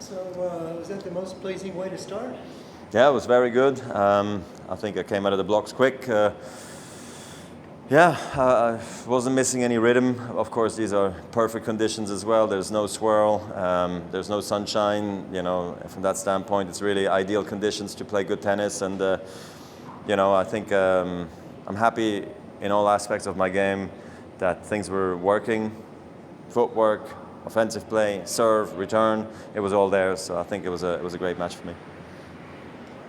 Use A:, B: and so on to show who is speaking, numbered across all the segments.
A: So was that the most pleasing way to start?
B: Yeah, it was very good. I think I came out of the blocks quick. I wasn't missing any rhythm. Of course, these are perfect conditions as well. There's no swirl, there's no sunshine. From that standpoint, it's really ideal conditions to play good tennis. And I think I'm happy in all aspects of my game that things were working. Footwork, offensive play, serve, return. It was all there. So I think it was a great match for me.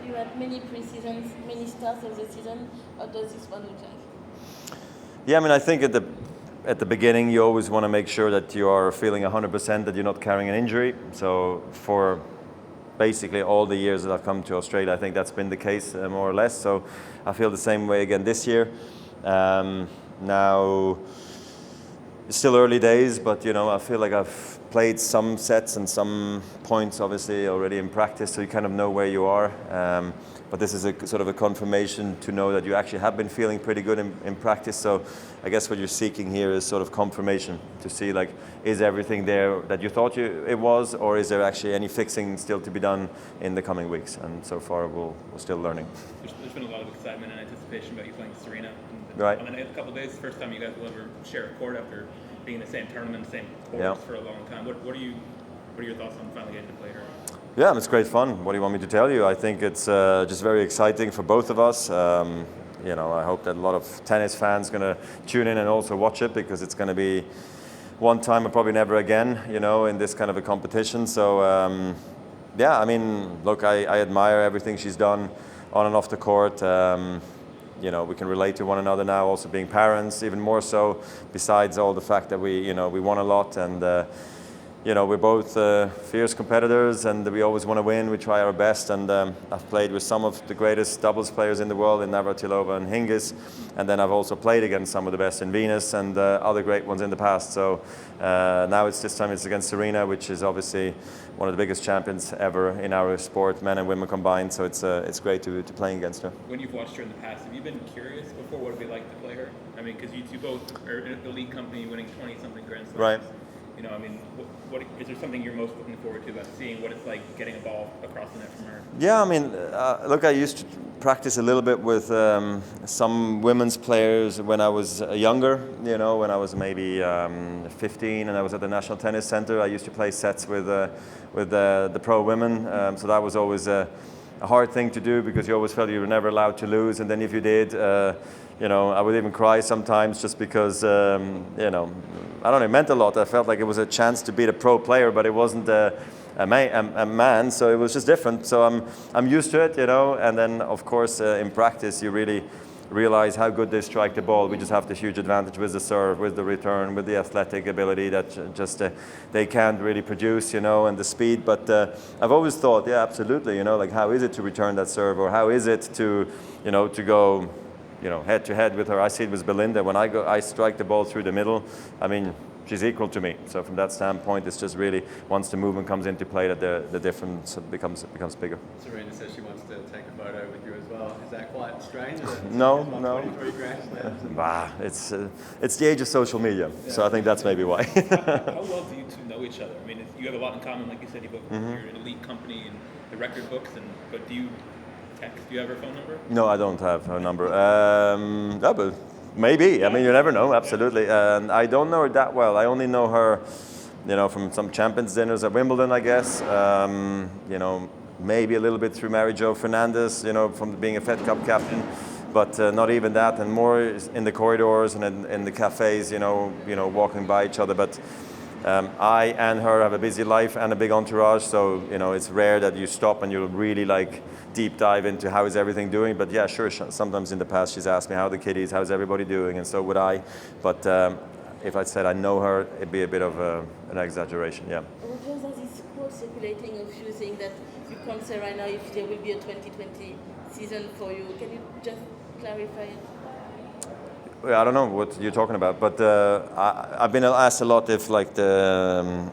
C: You had many pre-seasons, many starts of the season. How does this one look like?
B: Yeah, I mean, I think at the beginning you always want to make sure that you are feeling 100%, that you're not carrying an injury. So for basically all the years that I've come to Australia, I think that's been the case more or less. So I feel the same way again this year. Now it's still early days, but I feel like I've played some sets and some points obviously already in practice, so you kind of know where you are. But this is a sort of a confirmation to know that you actually have been feeling pretty good in practice. So I guess what you're seeking here is sort of confirmation to see, like, is everything there that you thought it was, or is there actually any fixing still to be done in the coming weeks? And so far we're still learning.
D: There's been a lot of excitement and anticipation about you playing Serena.
B: Right.
D: In a couple of days, first time you guys will ever share a court after being in the same tournament, same courts for a long time. What are your thoughts on finally getting to play her?
B: Yeah, it's great fun. What do you want me to tell you? I think it's just very exciting for both of us. I hope that a lot of tennis fans going to tune in and also watch it, because it's going to be one time and probably never again, in this kind of a competition. So, look, I admire everything she's done on and off the court. We can relate to one another now, also being parents, even more so, besides all the fact that we won a lot, and we're both fierce competitors, and we always want to win. We try our best, and I've played with some of the greatest doubles players in the world, in Navratilova and Hingis, and then I've also played against some of the best in Venus and other great ones in the past. So now this time it's against Serena, which is obviously one of the biggest champions ever in our sport, men and women combined. So it's great to play against her.
D: When you've watched her in the past, have you been curious before what it'd be like to play her? I mean, because you two both are in an elite company, winning 20-something Grand Slams.
B: Right.
D: What is there something you're most looking forward to about seeing what it's like getting a ball across the net from her?
B: Yeah, look, I used to practice a little bit with some women's players when I was younger. When I was maybe 15 and I was at the National Tennis Center, I used to play sets with the pro women. So that was always a hard thing to do, because you always felt you were never allowed to lose, and then if you did, I would even cry sometimes, just because, I don't know, it meant a lot. I felt like it was a chance to beat a pro player, but it wasn't a man, so it was just different. So I'm used to it, and then of course in practice you really realize how good they strike the ball. We just have the huge advantage with the serve, with the return, with the athletic ability that just they can't really produce, and the speed. But I've always thought, yeah, absolutely, like, how is it to return that serve, or how is it to go head to head with her. I see it with Belinda. When I strike the ball through the middle, she's equal to me. So from that standpoint, it's just really, once the movement comes into play, that the difference becomes bigger.
E: Serena says she wants to take a photo with you as well. Is that quite strange?
B: No.
E: 23 Grand Slams.
B: It's the age of social media, so I think that's maybe why.
D: How well do you two know each other? I mean, you have a lot in common, like you said. You're an elite company in the record books, but do you text? Do you have her phone number?
B: No, I don't have her number. But maybe. I mean, you never know. Absolutely. And I don't know her that well. I only know her, from some champions dinners at Wimbledon, I guess. Maybe a little bit through Mary Jo Fernandez, from being a Fed Cup captain. But not even that, and more in the corridors and in the cafes, walking by each other. But I and her have a busy life and a big entourage, so it's rare that you stop and you'll really deep dive into how is everything doing. But yeah, sure, sometimes in the past she's asked me how the kiddies, how's everybody doing, and so would I. But if I said I know her, it'd be a bit of an exaggeration, yeah.
C: Roger, there's this quote circulating of you saying that you can't say right now if there will be a 2020 season for you. Can you just clarify it?
B: I don't know what you're talking about, but I've been asked a lot if, like, the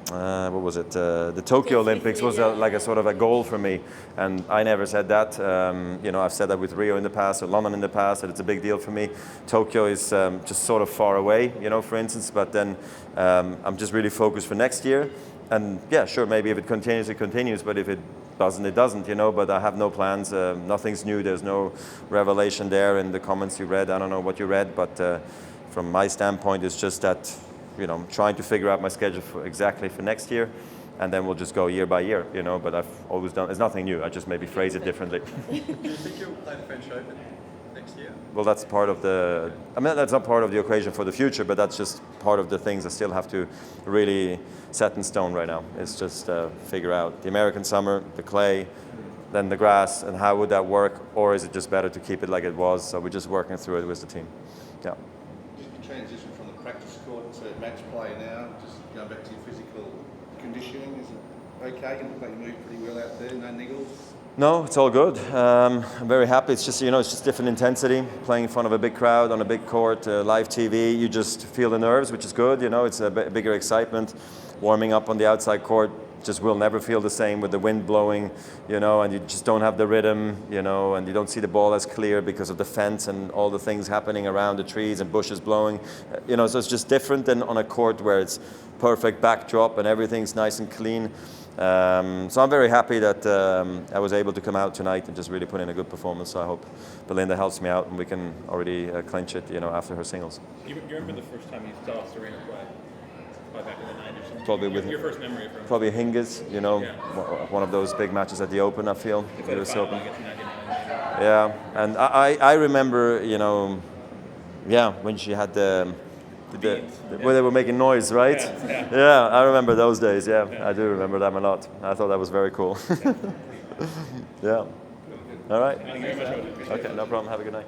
B: Tokyo Olympics was like a sort of a goal for me, and I never said that. I've said that with Rio in the past or London in the past, that it's a big deal for me. Tokyo is just sort of far away, for instance, but then I'm just really focused for next year. And yeah, sure, maybe if it continues, it continues, but if it doesn't, it doesn't, you know, but I have no plans. Nothing's new. There's no revelation there in the comments you read. I don't know what you read, but from my standpoint, it's just that, you know, I'm trying to figure out my schedule exactly for next year, and then we'll just go year by year, you know, but I've always done, it's nothing new. I just maybe phrase it differently.
E: Do you think you'll play the French Open next year?
B: Well, that's part of the, I mean, that's not part of the equation for the future, but that's just part of the things I still have to really set in stone right now. It's just figure out the American summer, the clay, then the grass, and how would that work, or is it just better to keep it like it was? So we're just working through it with the team. Yeah.
F: Just the transition from the practice court to match play now, just going back to your physical conditioning, is it okay? You look like you move pretty well out there, no niggles?
B: No, it's all good. I'm very happy. It's just, you know, it's just different intensity. Playing in front of a big crowd on a big court, live TV, you just feel the nerves, which is good. You know, it's a bigger excitement. Warming up on the outside court just will never feel the same with the wind blowing, you know, and you just don't have the rhythm, you know, and you don't see the ball as clear because of the fence and all the things happening around the trees and bushes blowing. You know, so it's just different than on a court where it's perfect backdrop and everything's nice and clean. So I'm very happy that I was able to come out tonight and just really put in a good performance. So I hope Belinda helps me out and we can already clinch it, you know, after her singles.
D: You remember the first time you saw Serena play? Probably back in the 90s or something?
B: Probably with
D: your first memory of her?
B: probably Hingis, you know,
D: Yeah.
B: one of those big matches at the Open. I feel
D: The
B: US
D: final,
B: Open.
D: I guess, in 99.
B: Yeah, and I remember, you know, yeah, when she had where they were making noise, right? Yeah, I remember those days. Yeah, I do remember them a lot. I thought that was very cool. Yeah. All right.
D: Thank you very much.
B: Okay, no problem. Have a good night.